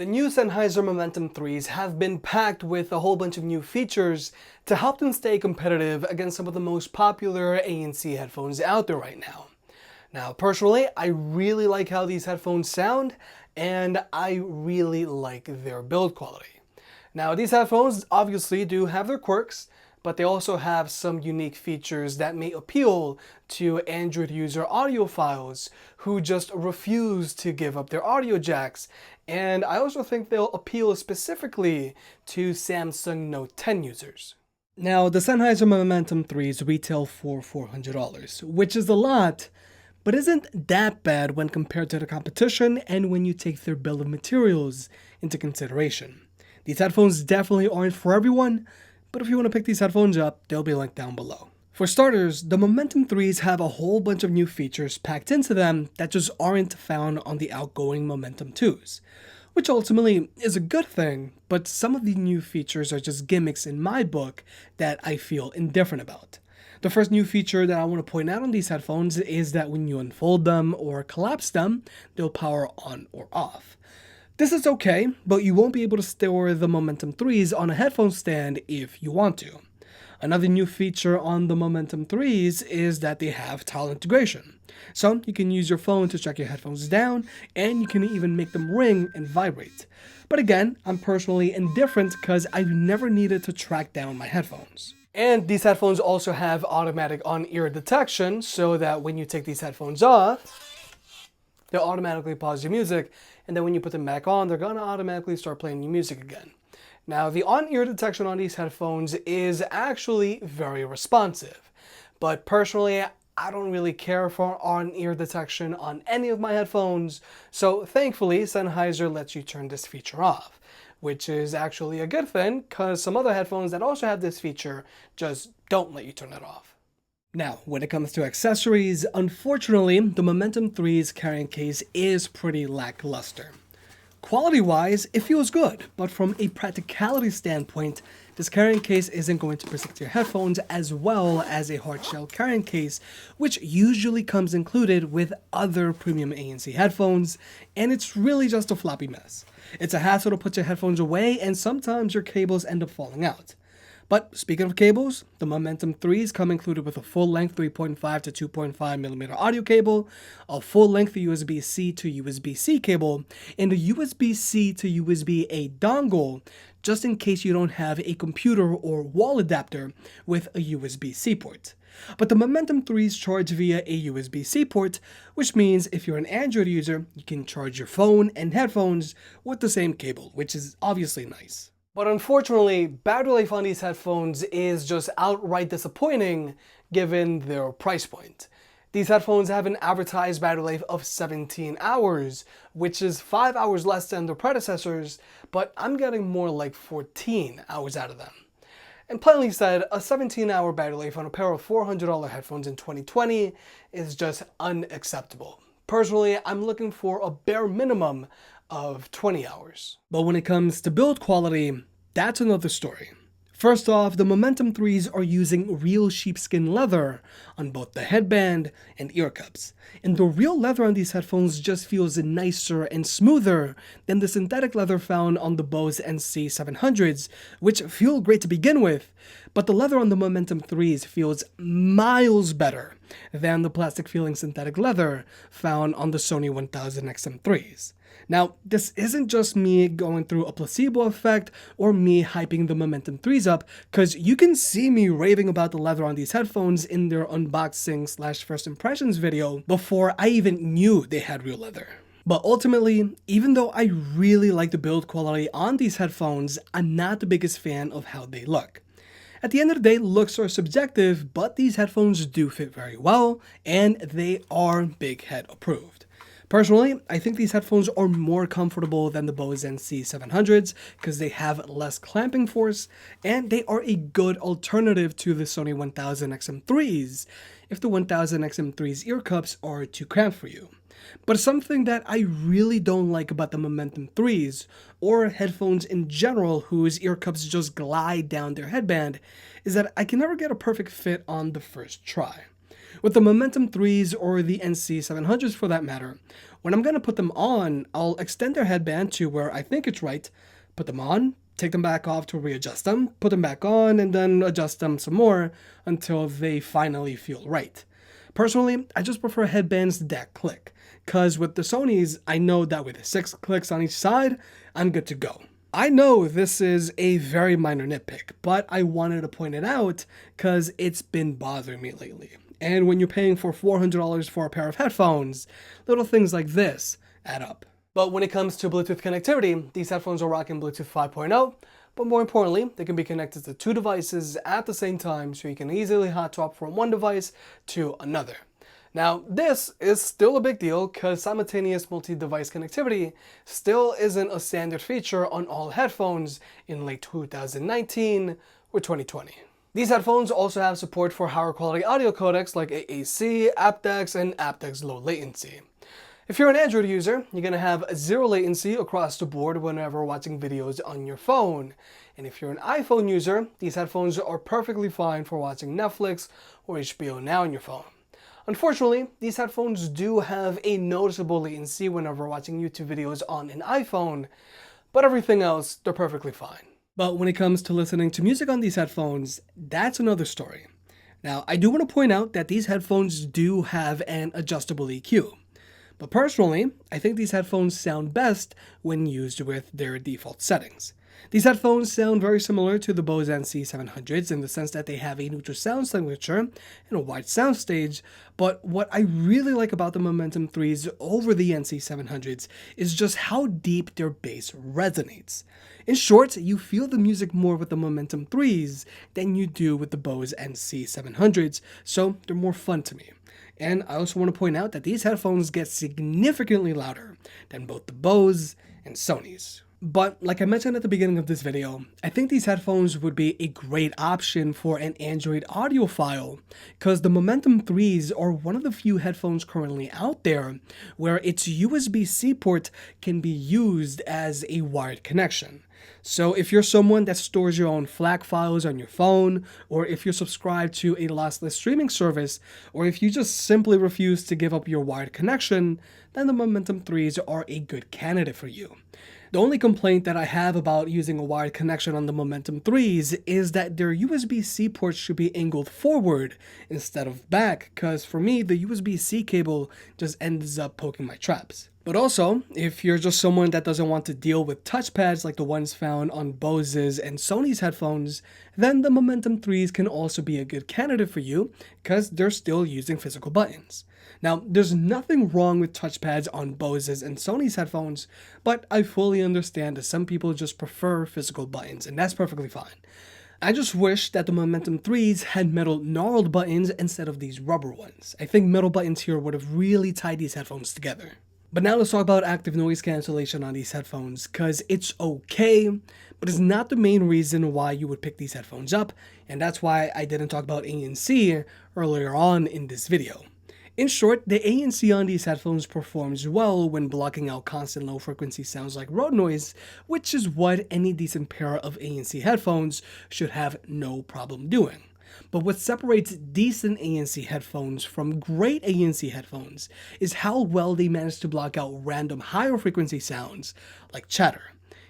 The new Sennheiser Momentum 3s have been packed with a whole bunch of new features to help them stay competitive against some of the most popular ANC headphones out there right now. Now, personally, I really like how these headphones sound, and I really like their build quality. Now, these headphones obviously do have their quirks, but they also have some unique features that may appeal to Android user audiophiles who just refuse to give up their audio jacks. And I also think they'll appeal specifically to Samsung Note 10 users. Now, the Sennheiser Momentum 3s retail for $400, which is a lot, but isn't that bad when compared to the competition and when you take their bill of materials into consideration. These headphones definitely aren't for everyone, but if you want to pick these headphones up, they'll be linked down below. For starters, the Momentum 3s have a whole bunch of new features packed into them that just aren't found on the outgoing Momentum 2s, which ultimately is a good thing, but some of the new features are just gimmicks in my book that I feel indifferent about. The first new feature that I want to point out on these headphones is that when you unfold them or collapse them, they'll power on or off. This is okay, but you won't be able to store the Momentum 3s on a headphone stand if you want to. Another new feature on the Momentum 3s is that they have tile integration. So you can use your phone to check your headphones down, and you can even make them ring and vibrate. But again, I'm personally indifferent because I've never needed to track down my headphones. And these headphones also have automatic on-ear detection, so that when you take these headphones off, they'll automatically pause your music, and then when you put them back on, they're gonna automatically start playing your music again. Now, the on-ear detection on these headphones is actually very responsive, but personally, I don't really care for on-ear detection on any of my headphones, so thankfully, Sennheiser lets you turn this feature off, which is actually a good thing, because some other headphones that also have this feature just don't let you turn it off. Now, when it comes to accessories, unfortunately, the Momentum 3's carrying case is pretty lackluster. Quality-wise, it feels good, but from a practicality standpoint, this carrying case isn't going to protect your headphones as well as a hard shell carrying case, which usually comes included with other premium ANC headphones, and it's really just a floppy mess. It's a hassle to put your headphones away, and sometimes your cables end up falling out. But speaking of cables, the Momentum 3s come included with a full-length 3.5 to 2.5mm audio cable, a full-length USB-C to USB-C cable, and a USB-C to USB-A dongle, just in case you don't have a computer or wall adapter with a USB-C port. But the Momentum 3s charge via a USB-C port, which means if you're an Android user, you can charge your phone and headphones with the same cable, which is obviously nice. But unfortunately, battery life on these headphones is just outright disappointing given their price point. These headphones have an advertised battery life of 17 hours, which is 5 hours less than their predecessors, but I'm getting more like 14 hours out of them. And plainly said, a 17-hour battery life on a pair of $400 headphones in 2020 is just unacceptable. Personally, I'm looking for a bare minimum of 20 hours. But when it comes to build quality, that's another story. First off, the Momentum 3s are using real sheepskin leather on both the headband and ear cups. And the real leather on these headphones just feels nicer and smoother than the synthetic leather found on the Bose NC700s, which feel great to begin with, but the leather on the Momentum 3s feels miles better than the plastic-feeling synthetic leather found on the Sony 1000 XM3s. Now, this isn't just me going through a placebo effect or me hyping the Momentum 3s up, because you can see me raving about the leather on these headphones in their unboxing/first impressions video before I even knew they had real leather. But ultimately, even though I really like the build quality on these headphones, I'm not the biggest fan of how they look. At the end of the day, looks are subjective, but these headphones do fit very well, and they are big head approved. Personally, I think these headphones are more comfortable than the Bose NC700s because they have less clamping force, and they are a good alternative to the Sony 1000 XM3s if the 1000 XM3's ear cups are too cramped for you. But something that I really don't like about the Momentum 3s, or headphones in general whose ear cups just glide down their headband, is that I can never get a perfect fit on the first try. With the Momentum 3s or the NC700s for that matter, when I'm going to put them on, I'll extend their headband to where I think it's right, put them on, take them back off to readjust them, put them back on, and then adjust them some more until they finally feel right. Personally, I just prefer headbands that click, because with the Sonys, I know that with 6 clicks on each side, I'm good to go. I know this is a very minor nitpick, but I wanted to point it out because it's been bothering me lately. And when you're paying for $400 for a pair of headphones, little things like this add up. But when it comes to Bluetooth connectivity, these headphones are rocking Bluetooth 5.0, but more importantly, they can be connected to 2 devices at the same time, so you can easily hot swap from one device to another. Now, this is still a big deal because simultaneous multi-device connectivity still isn't a standard feature on all headphones in late 2019 or 2020. These headphones also have support for higher quality audio codecs like AAC, aptX, and aptX low latency. If you're an Android user, you're going to have 0 latency across the board whenever watching videos on your phone. And if you're an iPhone user, these headphones are perfectly fine for watching Netflix or HBO Now on your phone. Unfortunately, these headphones do have a noticeable latency whenever watching YouTube videos on an iPhone, but everything else, they're perfectly fine. But when it comes to listening to music on these headphones, that's another story. Now, I do want to point out that these headphones do have an adjustable EQ. But personally, I think these headphones sound best when used with their default settings. These headphones sound very similar to the Bose NC700s in the sense that they have a neutral sound signature and a wide soundstage, but what I really like about the Momentum 3s over the NC700s is just how deep their bass resonates. In short, you feel the music more with the Momentum 3s than you do with the Bose NC700s, so they're more fun to me. And I also want to point out that these headphones get significantly louder than both the Bose and Sony's. But like I mentioned at the beginning of this video, I think these headphones would be a great option for an Android audiophile because the Momentum 3s are one of the few headphones currently out there where its USB-C port can be used as a wired connection. So if you're someone that stores your own FLAC files on your phone, or if you're subscribed to a lossless streaming service, or if you just simply refuse to give up your wired connection, then the Momentum 3s are a good candidate for you. The only complaint that I have about using a wired connection on the Momentum 3s is that their USB-C ports should be angled forward instead of back, because for me, the USB-C cable just ends up poking my traps. But also, if you're just someone that doesn't want to deal with touchpads like the ones found on Bose's and Sony's headphones, then the Momentum 3s can also be a good candidate for you because they're still using physical buttons. Now, there's nothing wrong with touchpads on Bose's and Sony's headphones, but I fully understand that some people just prefer physical buttons, and that's perfectly fine. I just wish that the Momentum 3s had metal gnarled buttons instead of these rubber ones. I think metal buttons here would have really tied these headphones together. But now let's talk about active noise cancellation on these headphones, because it's okay, but it's not the main reason why you would pick these headphones up, and that's why I didn't talk about ANC earlier on in this video. In short, the ANC on these headphones performs well when blocking out constant low frequency sounds like road noise, which is what any decent pair of ANC headphones should have no problem doing. But what separates decent ANC headphones from great ANC headphones is how well they manage to block out random higher frequency sounds like chatter.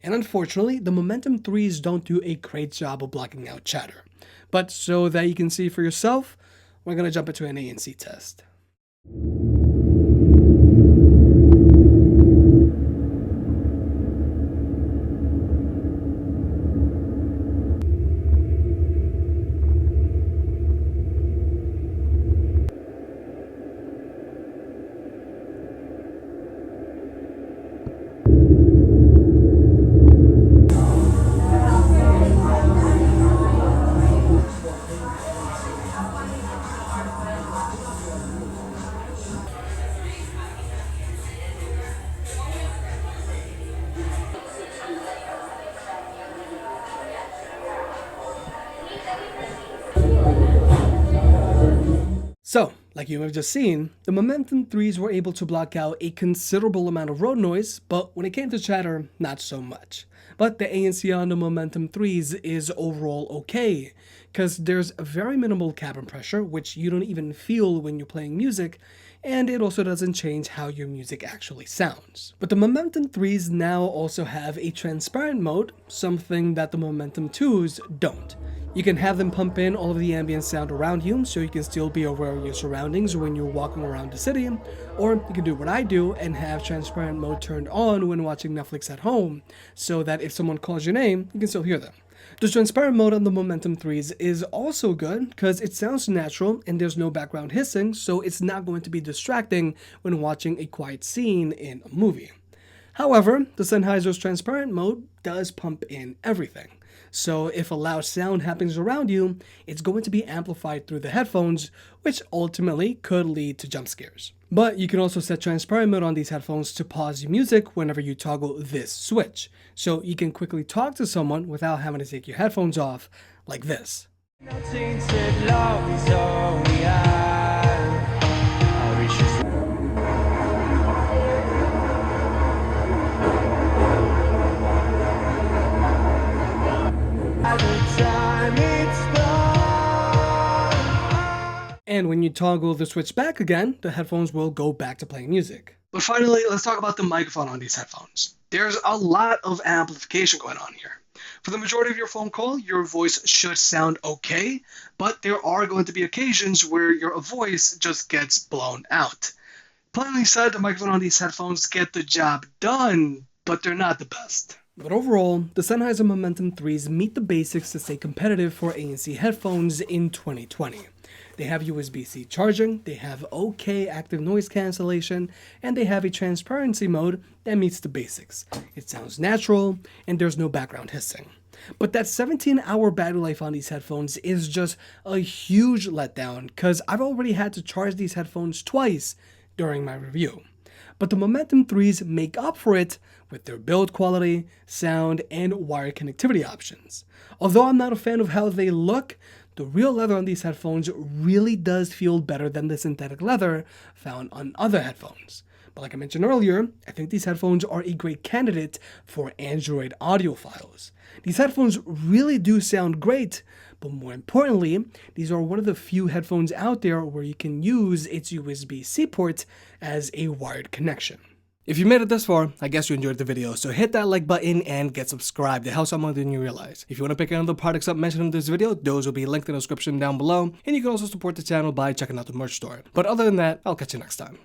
And unfortunately, the Momentum 3s don't do a great job of blocking out chatter. But so that you can see for yourself, we're going to jump into an ANC test. So, like you have just seen, the Momentum 3s were able to block out a considerable amount of road noise, but when it came to chatter, not so much. But the ANC on the Momentum 3s is overall okay, because there's very minimal cabin pressure, which you don't even feel when you're playing music, and it also doesn't change how your music actually sounds. But the Momentum 3s now also have a transparent mode, something that the Momentum 2s don't. You can have them pump in all of the ambient sound around you so you can still be aware of your surroundings when you're walking around the city, or you can do what I do and have transparent mode turned on when watching Netflix at home, so that if someone calls your name, you can still hear them. The transparent mode on the Momentum 3s is also good because it sounds natural and there's no background hissing, so it's not going to be distracting when watching a quiet scene in a movie. However, the Sennheiser's transparent mode does pump in everything. So if a loud sound happens around you, it's going to be amplified through the headphones, which ultimately could lead to jump scares. But you can also set transparent mode on these headphones to pause your music whenever you toggle this switch. So you can quickly talk to someone without having to take your headphones off, like this. And when you toggle the switch back again, the headphones will go back to playing music. But finally, let's talk about the microphone on these headphones. There's a lot of amplification going on here. For the majority of your phone call, your voice should sound okay, but there are going to be occasions where your voice just gets blown out. Plainly said, the microphone on these headphones get the job done, but they're not the best. But overall, the Sennheiser Momentum 3s meet the basics to stay competitive for ANC headphones in 2020. They have USB-C charging, they have okay active noise cancellation, and they have a transparency mode that meets the basics. It sounds natural, and there's no background hissing. But that 17-hour battery life on these headphones is just a huge letdown, because I've already had to charge these headphones twice during my review. But the Momentum 3s make up for it with their build quality, sound, and wired connectivity options. Although I'm not a fan of how they look, the real leather on these headphones really does feel better than the synthetic leather found on other headphones. But like I mentioned earlier, I think these headphones are a great candidate for Android audiophiles. These headphones really do sound great, but more importantly, these are one of the few headphones out there where you can use its USB-C port as a wired connection. If you made it this far, I guess you enjoyed the video, so hit that like button and get subscribed. It helps out more than you realize. If you want to pick any of the products up mentioned in this video, those will be linked in the description down below, and you can also support the channel by checking out the merch store. But other than that, I'll catch you next time.